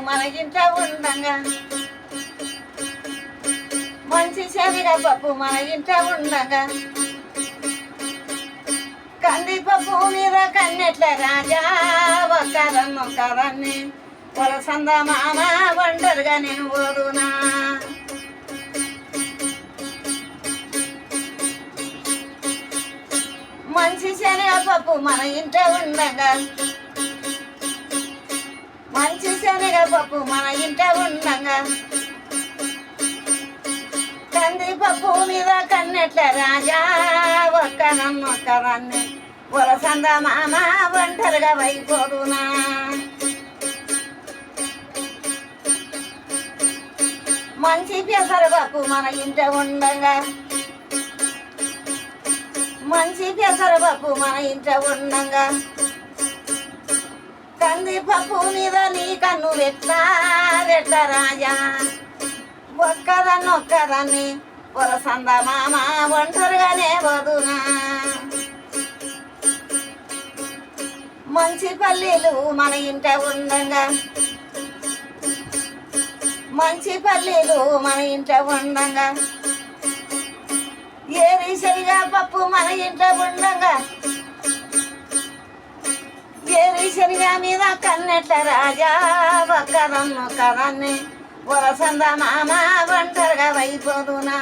మన ఇంట్లో ఉండంగా మంచి శనగపప్పు మన ఇంట్లో ఉండగా కందిపప్పు మీద కన్నెట్ల రాజా ఒక్కరన్నొక్కరన్ని పొలసంద మామ ఒంటరిగా నేను పోదునా మంచి శనగపప్పు మన ఇంట్లో ఉండగా మంచి శనగపప్పు మన ఇంట్లో ఉండగా కందిపప్పు మీద కన్నెట్ల రాజా ఒక్కరన్నొక్కరన్ని పొలసంద మామ ఒంటరిగా వైపోదునా మంచి పెసరపప్పు మన ఇంట ఉండగా మంచి పెసరపప్పు మన ఇంట ఉండగా కందిపప్పు మీద నీ కన్ను వెట్ట రాజా ఒక్కదాన్ని పొలసంద మామ ఒంటరిగానే వదునా మంచి పల్లీలు మన ఇంట ఉండగా మంచి పల్లీలు మన ఇంట ఉండగా ఏరి శనగపప్పు మన ఇంట ఉండగా ఏరి శనగ మీద కన్నెట్ల రాజా ఒక్కరన్నొక్కరన్ని పొలసంద మామ ఒంటరిగా వైపోదునా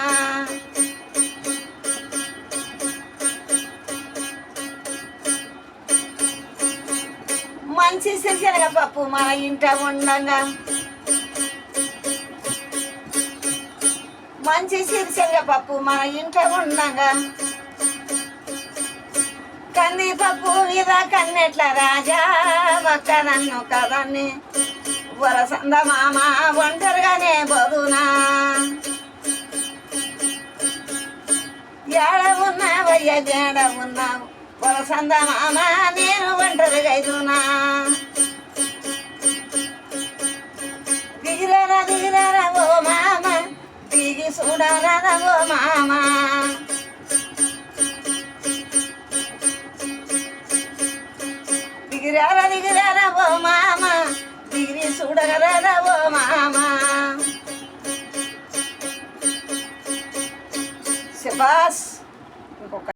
మంచి శనగపప్పు మన ఇంట ఉండగా మంచి శనగపప్పు మన ఇంట ఉండగా కందిపప్పు మీద కన్నెట్ల రాజా ఒక్కరన్నొక్కరన్ని పొలసంద మామ ఒంటరిగానే పోదునా ఏడ ఉన్నావయ్య ఏడ ఉన్నావు పొలసంద మామ నేను ఒంటరిగా అయిదునా దిగిరారా ఓ మామ దిగి చూడరా ఓ మామ దిగిరారా ఓ మామ దిగి చూడగలరా ఓ మామ శబాస్.